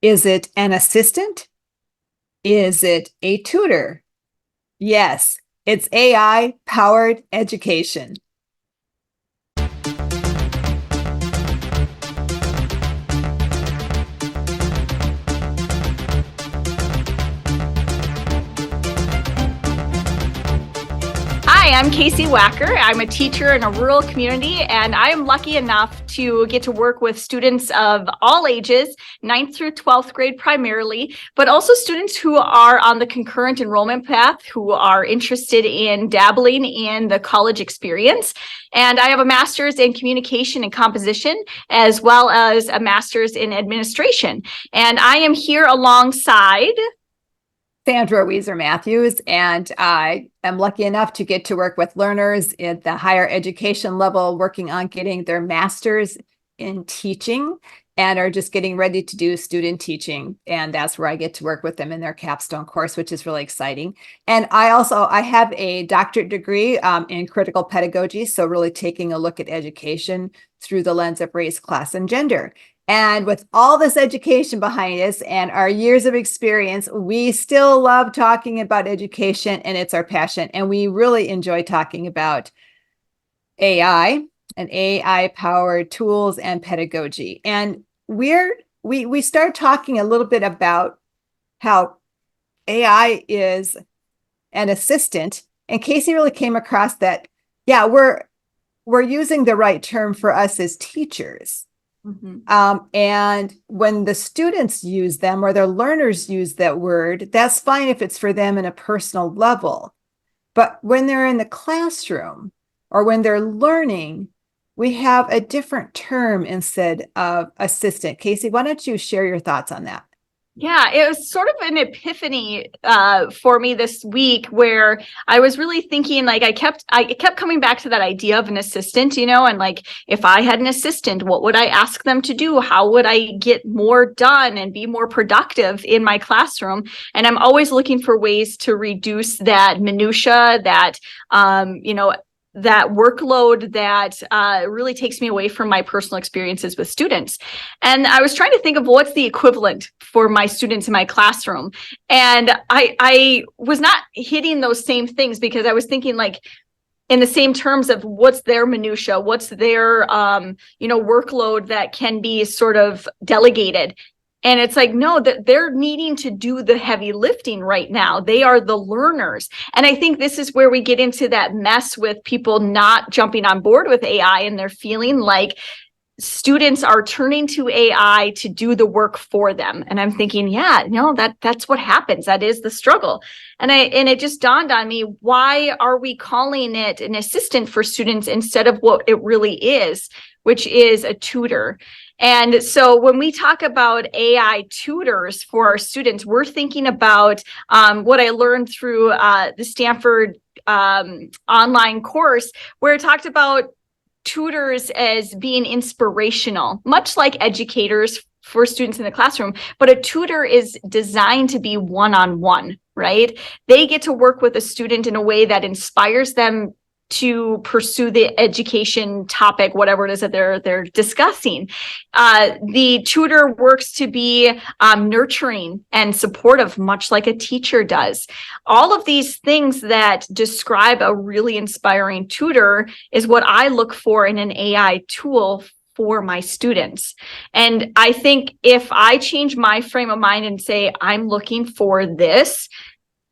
Is it an assistant? Is it a tutor? Yes, it's AI powered education. Hi, I'm Casey Wacker. I'm a teacher in a rural community, and I am lucky enough to get to work with students of all ages, 9th through 12th grade primarily, but also students who are on the concurrent enrollment path, who are interested in dabbling in the college experience. And I have a master's in communication and composition, as well as a master's in administration. And I am here alongside Sandra Weezer Matthews, and I am lucky enough to get to work with learners at the higher education level, working on getting their master's in teaching and are just getting ready to do student teaching. And that's where I get to work with them in their capstone course, which is really exciting. And I have a doctorate degree in critical pedagogy. So really taking a look at education through the lens of race, class, and gender. And with all this education behind us and our years of experience, we still love talking about education, and it's our passion. And we really enjoy talking about AI and AI-powered tools and pedagogy. And we start talking a little bit about how AI is an assistant. And Casey really came across that, yeah, we're using the right term for us as teachers. Mm-hmm. And when the students use them or their learners use that word, that's fine if it's for them in a personal level. But when they're in the classroom or when they're learning, we have a different term instead of assistant. Casey, why don't you share your thoughts on that? Yeah, it was sort of an epiphany for me this week where I was really thinking, like, I kept coming back to that idea of an assistant, and like, if I had an assistant, what would I ask them to do? How would I get more done and be more productive in my classroom? And I'm always looking for ways to reduce that minutia, that workload that really takes me away from my personal experiences with students. And I was trying to think of what's the equivalent for my students in my classroom. And I was not hitting those same things because I was thinking, like, in the same terms of what's their minutia, what's their workload that can be sort of delegated. And it's like, no, that they're needing to do the heavy lifting right now. They are the learners. And I think this is where we get into that mess with people not jumping on board with AI, and they're feeling like students are turning to AI to do the work for them. And I'm thinking, yeah, no, that's what happens. That is the struggle. And it just dawned on me, why are we calling it an assistant for students instead of what it really is, which is a tutor? And so when we talk about AI tutors for our students, we're thinking about what I learned through the Stanford online course, where it talked about tutors as being inspirational, much like educators for students in the classroom. But a tutor is designed to be one-on-one, right? They get to work with a student in a way that inspires them to pursue the education topic, whatever it is that they're discussing. The tutor works to be nurturing and supportive, much like a teacher does. All of these things that describe a really inspiring tutor is what I look for in an AI tool for my students. And I think if I change my frame of mind and say, I'm looking for this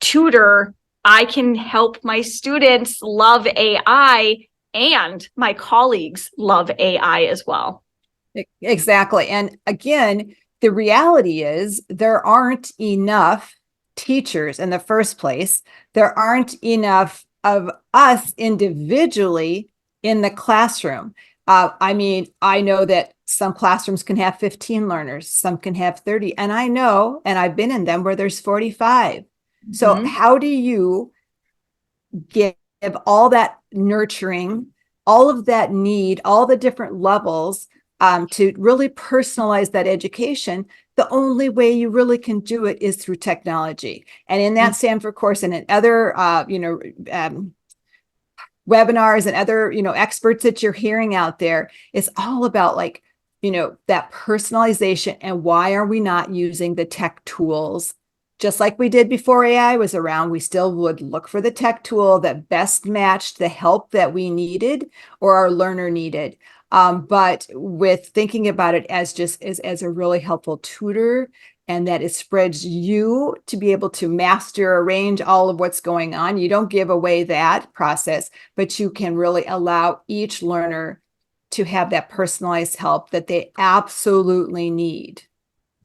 tutor, I can help my students love AI, and my colleagues love AI as well. Exactly. And again, the reality is there aren't enough teachers in the first place. There aren't enough of us individually in the classroom. I know that some classrooms can have 15 learners, some can have 30, and I know, and I've been in them where there's 45. So how do you give all that nurturing, all of that need, all the different levels to really personalize that education? The only way you really can do it is through technology. And in that Stanford course and in other, webinars and other, experts that you're hearing out there, it's all about like that personalization, and why are we not using the tech tools? Just like we did before AI was around, we still would look for the tech tool that best matched the help that we needed or our learner needed. But with thinking about it as just as a really helpful tutor, and that it spreads you to be able to master, arrange all of what's going on. You don't give away that process, but you can really allow each learner to have that personalized help that they absolutely need.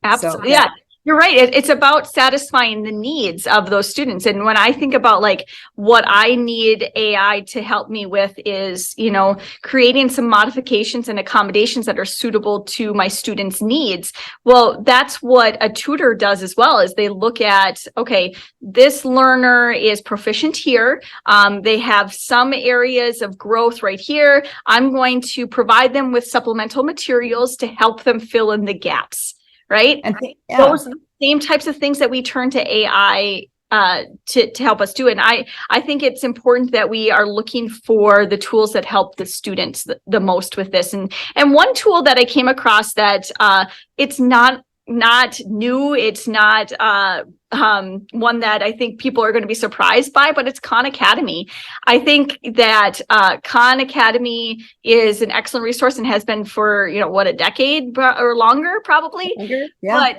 So Absolutely. Yeah, that, you're right. It's about satisfying the needs of those students. And when I think about like what I need AI to help me with is, creating some modifications and accommodations that are suitable to my students' needs. Well, that's what a tutor does as well, is they look at, okay, this learner is proficient here. They have some areas of growth right here. I'm going to provide them with supplemental materials to help them fill in the gaps. Right? and yeah. Those are the same types of things that we turn to AI to help us do. And I think it's important that we are looking for the tools that help the students the most with this. And one tool that I came across that it's not new, it's not one that I think people are going to be surprised by, but it's Khan Academy. I think that Khan Academy is an excellent resource and has been for, a decade or longer, probably. Longer? Yeah.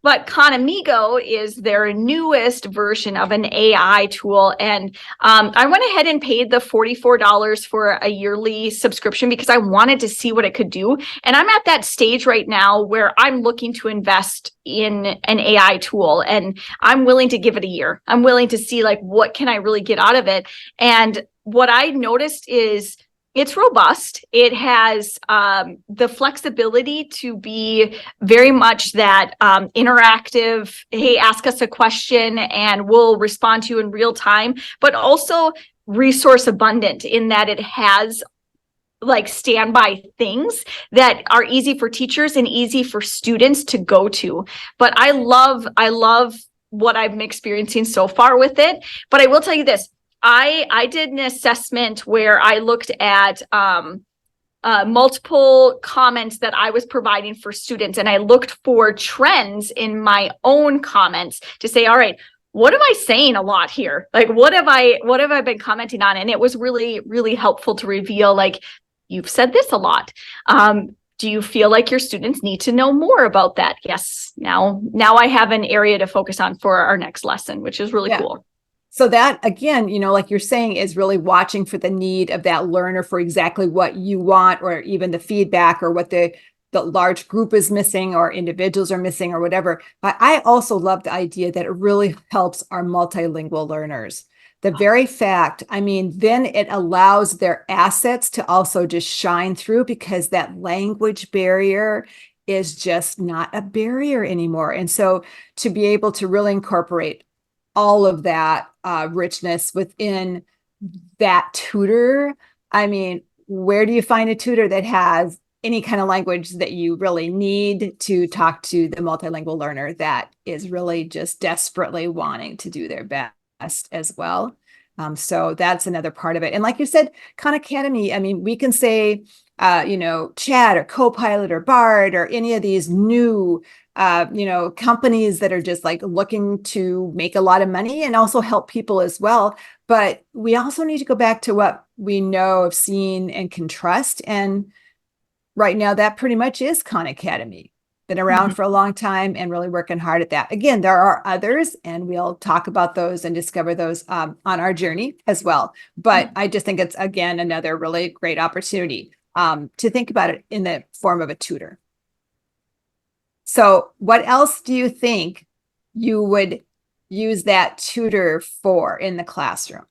But Khan Amigo is their newest version of an AI tool. And I went ahead and paid the $44 for a yearly subscription because I wanted to see what it could do. And I'm at that stage right now where I'm looking to invest in an AI tool, and I'm willing to give it a year. I'm willing to see like, what can I really get out of it? And what I noticed is it's robust. It has the flexibility to be very much that interactive, hey, ask us a question and we'll respond to you in real time, but also resource abundant in that it has like standby things that are easy for teachers and easy for students to go to. But I love what I'm experiencing so far with it. But I will tell you this. I did an assessment where I looked at multiple comments that I was providing for students, and I looked for trends in my own comments to say, all right, what am I saying a lot here? Like, what have I been commenting on? And it was really, really helpful to reveal, like, you've said this a lot. Do you feel like your students need to know more about that? Yes. Now I have an area to focus on for our next lesson, which is really cool. So that, again, like you're saying, is really watching for the need of that learner for exactly what you want, or even the feedback, or what the large group is missing, or individuals are missing, or whatever. But I also love the idea that it really helps our multilingual learners. The very fact, then it allows their assets to also just shine through, because that language barrier is just not a barrier anymore. And so to be able to really incorporate all of that richness within that tutor. Where do you find a tutor that has any kind of language that you really need to talk to the multilingual learner that is really just desperately wanting to do their best as well? So that's another part of it. And like you said, Khan Academy, we can say, Chat or Copilot or Bard or any of these new companies that are just like looking to make a lot of money and also help people as well. But we also need to go back to what we know, have seen, and can trust. And right now, that pretty much is Khan Academy. Been around for a long time and really working hard at that. Again, there are others, and we'll talk about those and discover those on our journey as well. But I just think it's, again, another really great opportunity to think about it in the form of a tutor. So what else do you think you would use that tutor for in the classroom?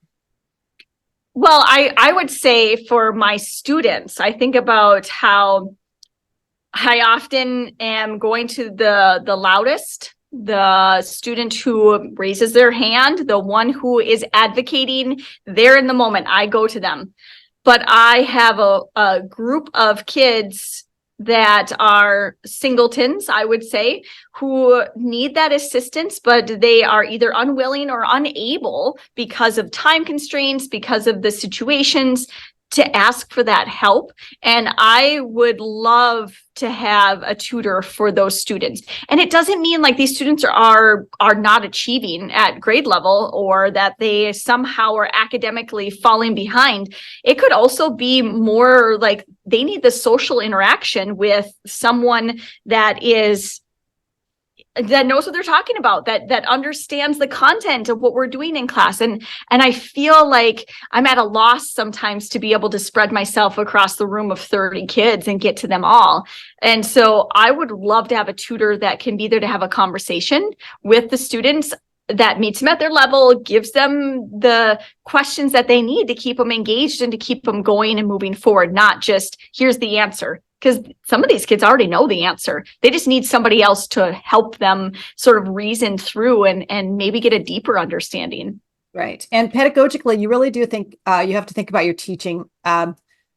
Well, I would say for my students, I think about how I often am going to the loudest, the student who raises their hand, the one who is advocating there in the moment. I go to them. But I have a group of kids that are singletons, I would say, who need that assistance, but they are either unwilling or unable because of time constraints, because of the situations, to ask for that help. And I would love to have a tutor for those students. And it doesn't mean like these students are not achieving at grade level or that they somehow are academically falling behind. It could also be more like they need the social interaction with someone that knows what they're talking about, that understands the content of what we're doing in class. And I feel like I'm at a loss sometimes to be able to spread myself across the room of 30 kids and get to them all. And so I would love to have a tutor that can be there to have a conversation with the students, that meets them at their level, gives them the questions that they need to keep them engaged and to keep them going and moving forward, not just here's the answer. Because some of these kids already know the answer. They just need somebody else to help them sort of reason through and maybe get a deeper understanding. Right. And pedagogically, you really do think you have to think about your teaching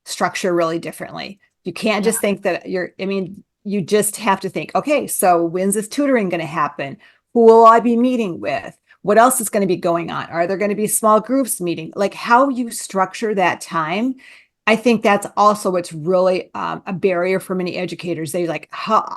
structure really differently. You can't just think that you just have to think, okay, so when's this tutoring going to happen? Who will I be meeting with? What else is going to be going on? Are there going to be small groups meeting? Like how you structure that time. I think that's also what's really a barrier for many educators. They like,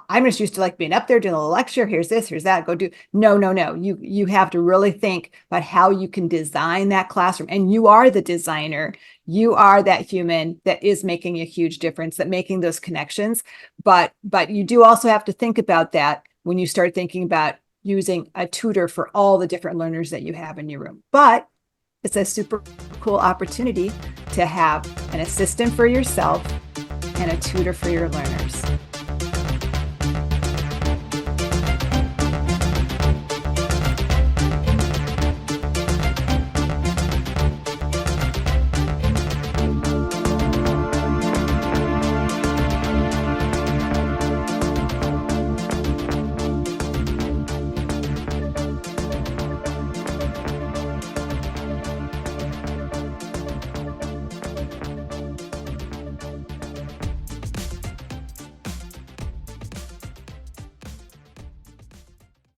I'm just used to like being up there doing a lecture. Here's this, here's that. Go do. No. You have to really think about how you can design that classroom. And you are the designer. You are that human that is making a huge difference, that making those connections. But you do also have to think about that when you start thinking about using a tutor for all the different learners that you have in your room. But it's a super cool opportunity to have an assistant for yourself and a tutor for your learners.